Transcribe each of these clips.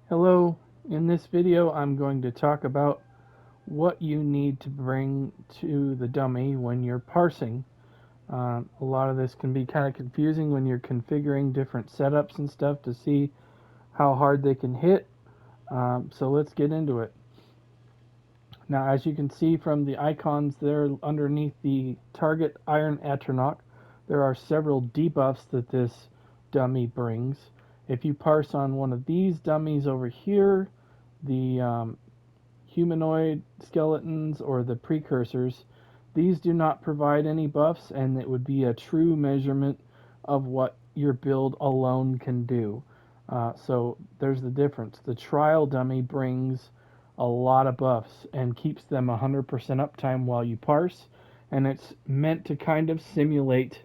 Hello, in this video I'm going to talk about what you need to bring to the dummy when you're parsing. A lot of this can be kind of confusing when you're configuring different setups and stuff to see how hard they can hit. So let's get into it. Now, as you can see from the icons there underneath the target Iron Atronach, there are several debuffs that this dummy brings. If you parse on one of these dummies over here, the humanoid skeletons or the precursors, these do not provide any buffs, and it would be a true measurement of what your build alone can do. So there's the difference. The trial dummy brings a lot of buffs and keeps them 100% uptime while you parse, and it's meant to kind of simulate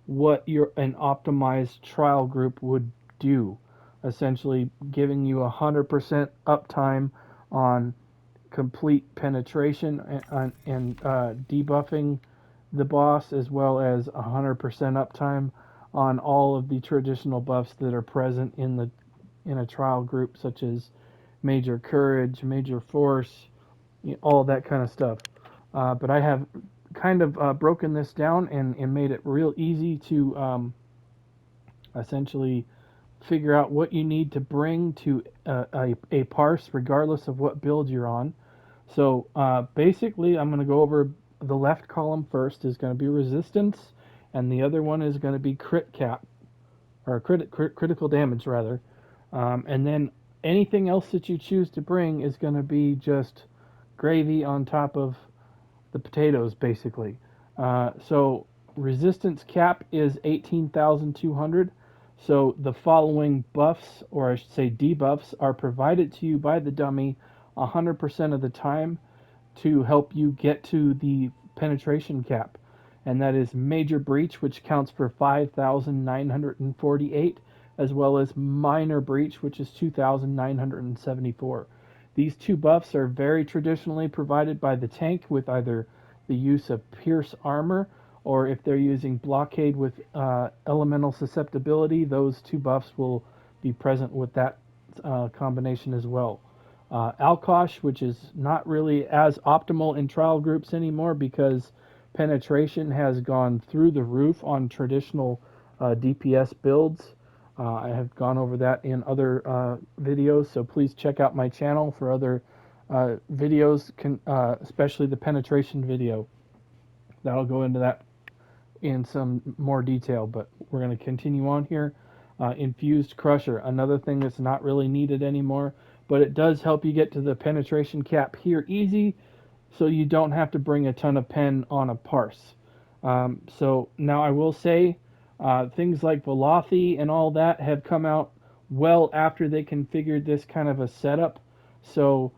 what an optimized trial group would do, essentially giving you 100% uptime on complete penetration and debuffing the boss, as well as 100% uptime on all of the traditional buffs that are present in a trial group, such as major courage, major force, all that kind of stuff. But I have kind of broken this down and made it real easy to essentially figure out what you need to bring to a parse, regardless of what build you're on. So basically, I'm going to go over the left column first is going to be resistance, and the other one is going to be crit cap, or critical damage rather. And then anything else that you choose to bring is going to be just gravy on top of the potatoes, basically. So resistance cap is 18,200. So the following buffs, or I should say debuffs, are provided to you by the dummy 100% of the time to help you get to the penetration cap. And that is Major Breach, which counts for 5,948, as well as Minor Breach, which is 2,974. These two buffs are very traditionally provided by the tank with either the use of Pierce Armor, or if they're using Blockade with Elemental Susceptibility, those two buffs will be present with that combination as well. Alkosh, which is not really as optimal in trial groups anymore because penetration has gone through the roof on traditional DPS builds. I have gone over that in other videos, so please check out my channel for other videos, especially the penetration video. That'll go into that in some more detail, but we're going to continue on here. Infused Crusher, another thing that's not really needed anymore, but it does help you get to the penetration cap here easy, so you don't have to bring a ton of pen on a parse. So now I will say things like Velothi and all that have come out well after they configured this kind of a setup. So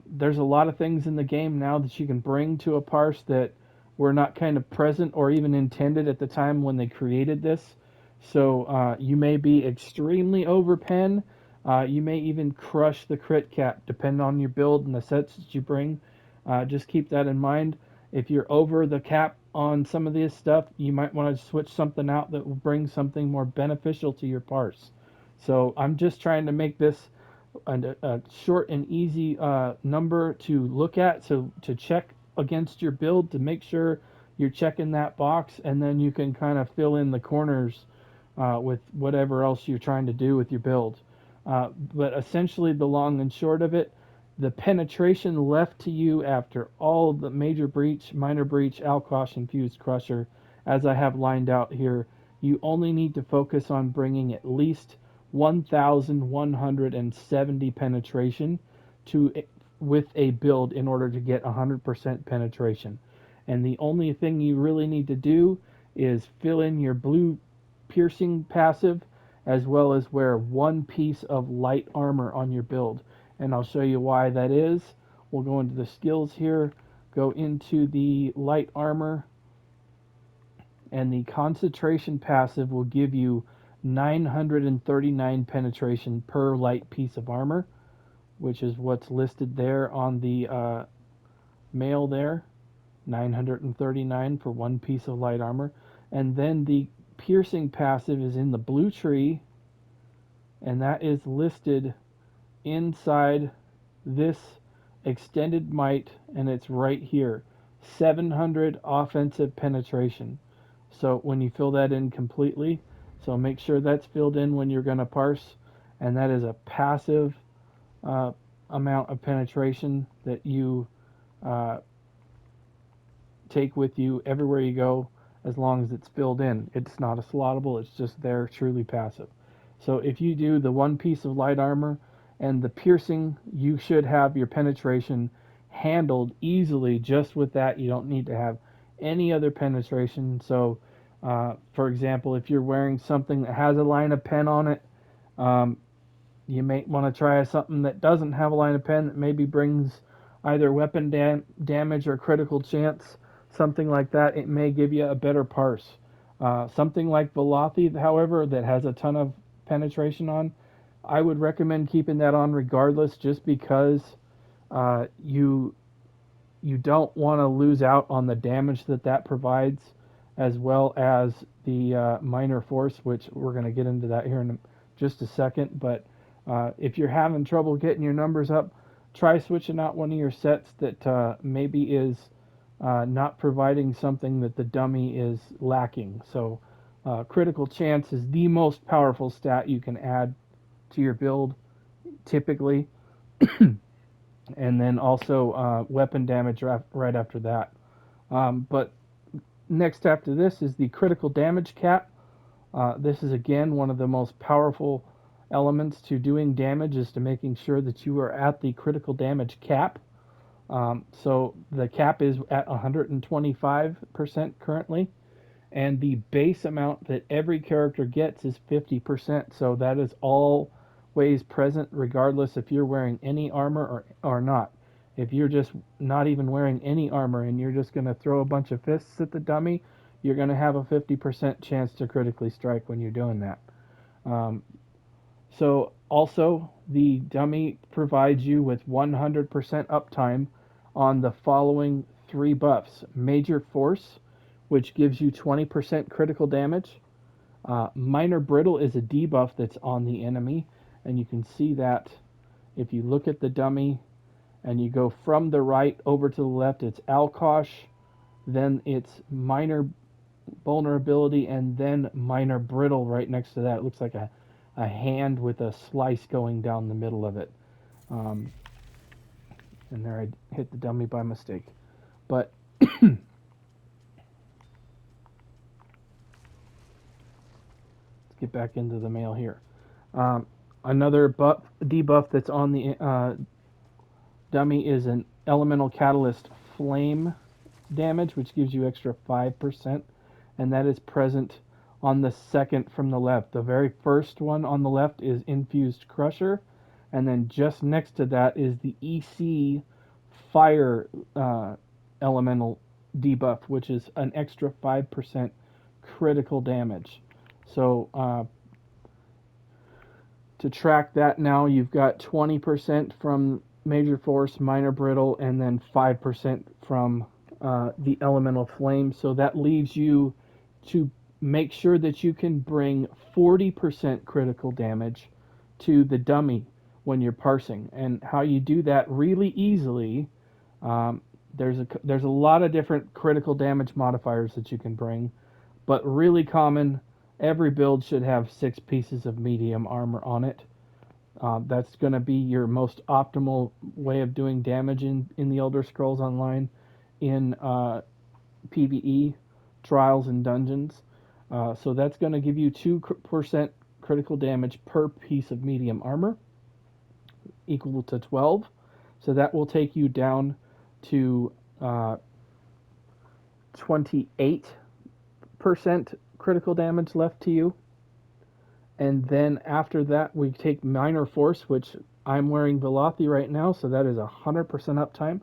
there's a lot of things in the game now that you can bring to a parse that were not kind of present or even intended at the time when they created this. So you may be extremely over pen. You may even crush the crit cap, depending on your build and the sets that you bring. Just keep that in mind. If you're over the cap on some of this stuff, you might want to switch something out that will bring something more beneficial to your parse. So I'm just trying to make this a short and easy number to look at, so to check against your build to make sure you're checking that box, and then you can kind of fill in the corners with whatever else you're trying to do with your build. But essentially, the long and short of it, the penetration left to you after all the Major Breach, Minor Breach, Alkosh, Infused Crusher, as I have lined out here, you only need to focus on bringing at least 1,170 penetration to with a build in order to get 100% penetration. And the only thing you really need to do is fill in your blue piercing passive, as well as wear one piece of light armor on your build. And I'll show you why that is. We'll go into the skills here, go into the light armor, and the concentration passive will give you 939 penetration per light piece of armor, which is what's listed there on the mail there. 939 for one piece of light armor. And then the piercing passive is in the blue tree, and that is listed inside this extended might, and it's right here. 700 offensive penetration. So when you fill that in completely, so make sure that's filled in when you're going to parse, and that is a passive uh, amount of penetration that you uh, take with you everywhere you go as long as it's filled in. It's not a slottable, it's just there, truly passive. So if you do the one piece of light armor and the piercing, you should have your penetration handled easily just with that. You don't need to have any other penetration. So, for example, if you're wearing something that has a line of pen on it, um, you may want to try something that doesn't have a line of pen that maybe brings either weapon damage or critical chance, something like that. It may give you a better parse. Something like Velothi, however, that has a ton of penetration on, I would recommend keeping that on regardless, just because you don't want to lose out on the damage that provides, as well as the minor force, which we're going to get into that here in just a second. But if you're having trouble getting your numbers up, try switching out one of your sets that maybe is not providing something that the dummy is lacking. So critical chance is the most powerful stat you can add to your build typically. And then also weapon damage right after that. But next after this is the critical damage cap. This is again one of the most powerful elements to doing damage, is to making sure that you are at the critical damage cap. So the cap is at 125% currently, and the base amount that every character gets is 50%. So that is always present regardless if you're wearing any armor or not. If you're just not even wearing any armor and you're just going to throw a bunch of fists at the dummy, you're going to have a 50% chance to critically strike when you're doing that. So also, the dummy provides you with 100% uptime on the following three buffs: Major Force, which gives you 20% critical damage. Minor Brittle is a debuff that's on the enemy, and you can see that if you look at the dummy and you go from the right over to the left, it's Alkosh, then it's Minor Vulnerability, and then Minor Brittle right next to that. It looks like a hand with a slice going down the middle of it. Um, and there I hit the dummy by mistake. But let's get back into the mail here. Another debuff that's on the dummy is an Elemental Catalyst Flame damage, which gives you extra 5%, and that is present on the second from the left. The very first one on the left is Infused Crusher, and then just next to that is the EC Fire Elemental debuff, which is an extra 5% critical damage. So to track that now, you've got 20% from Major Force, Minor Brittle, and then 5% from the Elemental Flame. So that leaves you to make sure that you can bring 40% critical damage to the dummy when you're parsing. And how you do that really easily, there's a lot of different critical damage modifiers that you can bring, but really common, every build should have 6 pieces of medium armor on it. That's going to be your most optimal way of doing damage in the Elder Scrolls Online in PvE, Trials, and Dungeons. So that's going to give you 2% critical damage per piece of medium armor, equal to 12. So that will take you down to 28% critical damage left to you. And then after that, we take Minor Force, which I'm wearing Velothi right now, so that is 100% uptime.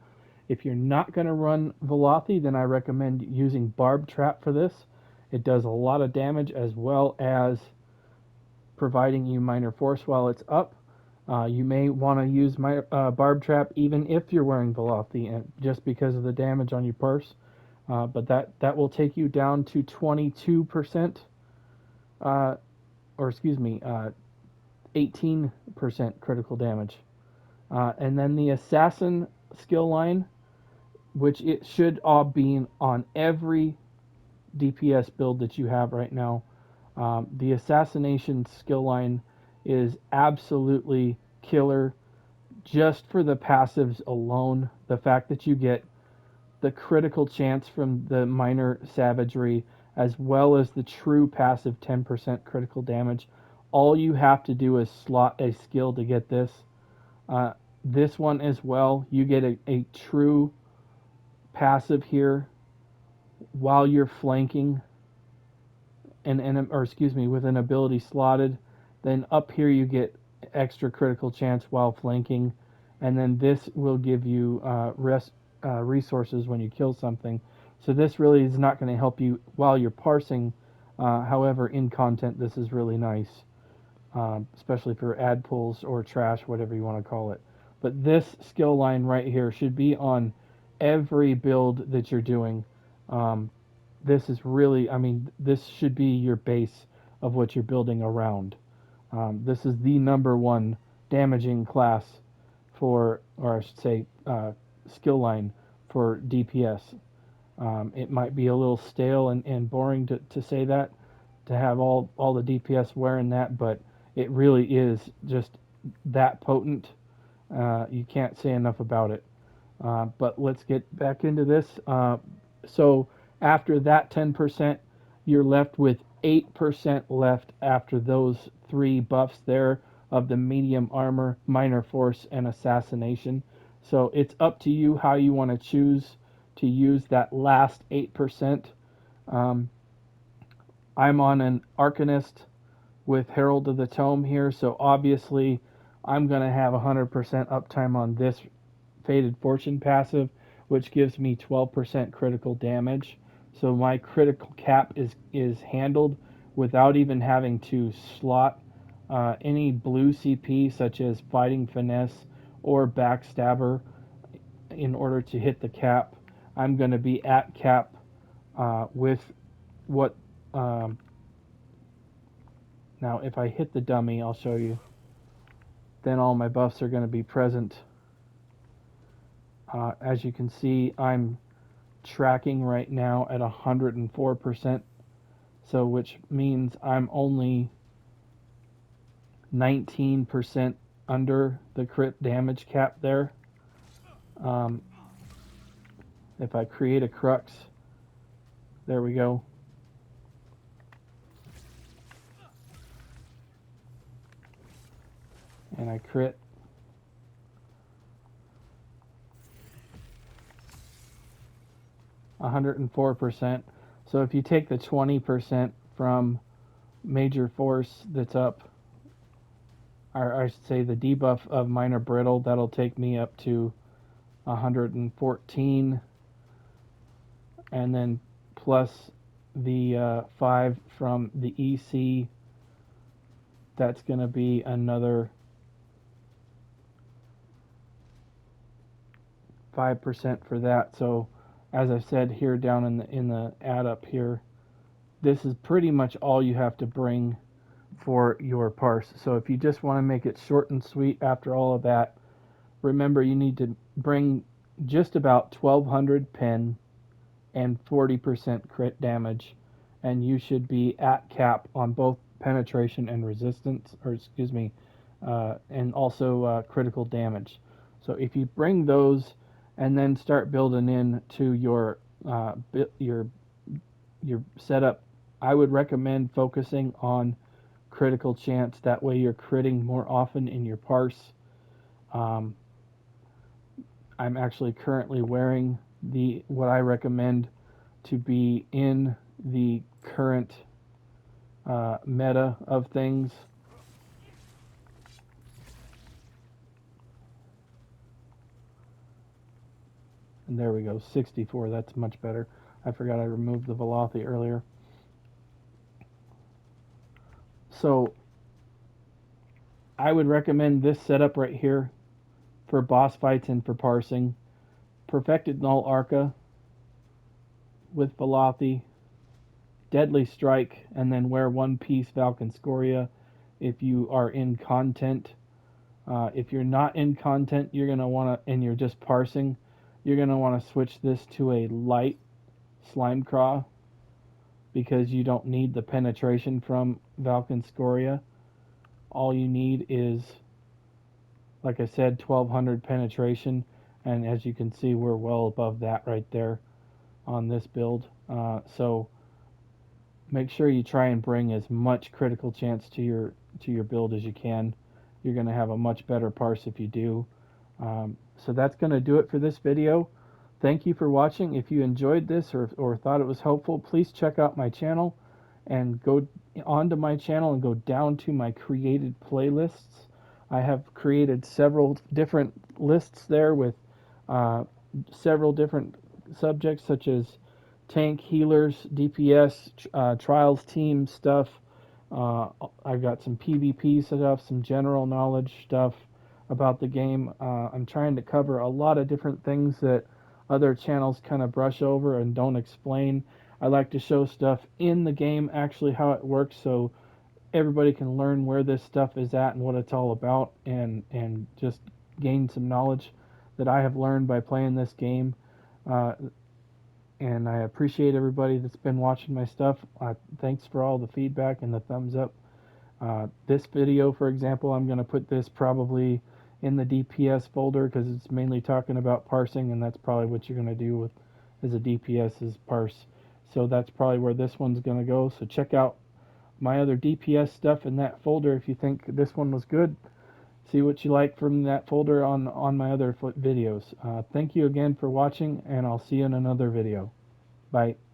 If you're not going to run Velothi, then I recommend using Barb Trap for this. It does a lot of damage as well as providing you Minor Force while it's up. You may want to use Barb Trap even if you're wearing Velothi, and just because of the damage on your Parse. But that will take you down to 22%, or excuse me, 18% critical damage And then the Assassin skill line, which it should all be on every DPS build that you have right now. The Assassination skill line is absolutely killer just for the passives alone. The fact that you get the critical chance from the minor savagery as well as the true passive 10% critical damage. All you have to do is slot a skill to get this. Uh, this one as well, you get a true passive here while you're flanking or excuse me, with an ability slotted. Then up here you get extra critical chance while flanking, and then this will give you resources when you kill something. So this really is not going to help you while you're parsing. However, in content, this is really nice, especially for ad pulls or trash, whatever you want to call it. But this skill line right here should be on every build that you're doing. Um, this is really, I mean, this should be your base of what you're building around. This is the number one damaging class for, or I should say, skill line for DPS. It might be a little stale and boring to say that, to have all the DPS wearing that, but it really is just that potent. You can't say enough about it. But let's get back into this. So after that 10%, you're left with 8% left after those three buffs there of the medium armor, minor force, and assassination. So it's up to you how you want to choose to use that last 8%. Um, I'm on an Arcanist with Herald of the Tome here, so obviously I'm going to have 100% uptime on this Fated Fortune passive, which gives me 12% critical damage. So my critical cap is handled without even having to slot any blue CP such as Fighting Finesse or Backstabber in order to hit the cap. I'm going to be at cap with what. Now, if I hit the dummy, I'll show you. Then all my buffs are going to be present. As you can see, I'm tracking right now at 104%, so which means I'm only 19% under the crit damage cap there. If I create a crux, there we go. And I crit. %. So if you take the 20% from major force that's up, or I should say the debuff of minor brittle, that'll take me up to 114, and then plus the 5 from the EC, that's going to be another 5% for that. So as I said here down in the add up here, this is pretty much all you have to bring for your parse. So if you just want to make it short and sweet after all of that, remember you need to bring just about 1200 pen and 40% crit damage, and you should be at cap on both penetration and resistance, or excuse me, and also critical damage. So if you bring those and then start building in to your setup, I would recommend focusing on critical chance. That way you're critting more often in your parse. I'm actually currently wearing what I recommend to be in the current meta of things. And there we go, 64, that's much better. I forgot I removed the Velothi earlier. So I would recommend this setup right here for boss fights and for parsing. Perfected Null Arca with Velothi, Deadly Strike, and then wear one piece Falcon Scoria if you are in content. If you're not in content, you're going to want to, and you're just parsing, you're going to want to switch this to a light slime craw because you don't need the penetration from Valken Scoria. All you need is, like I said, 1200 penetration, and as you can see, we're well above that right there on this build. So make sure you try and bring as much critical chance to your build as you can. You're going to have a much better parse if you do. So that's going to do it for this video. Thank you for watching. If you enjoyed this or thought it was helpful, please check out my channel and go onto my channel and go down to my created playlists. I have created several different lists there with several different subjects such as tank, healers, DPS, trials team stuff. I've got some PvP stuff, some general knowledge stuff about the game. I'm trying to cover a lot of different things that other channels kind of brush over and don't explain. I like to show stuff in the game, actually how it works, so everybody can learn where this stuff is at and what it's all about, and just gain some knowledge that I have learned by playing this game. And I appreciate everybody that's been watching my stuff. Thanks for all the feedback and the thumbs up. This video, for example, I'm going to put this probably in the DPS folder because it's mainly talking about parsing, and that's probably what you're going to do with as a DPS is parse. So that's probably where this one's going to go. So check out my other DPS stuff in that folder if you think this one was good. See what you like from that folder on my other videos. Thank you again for watching, and I'll see you in another video. Bye.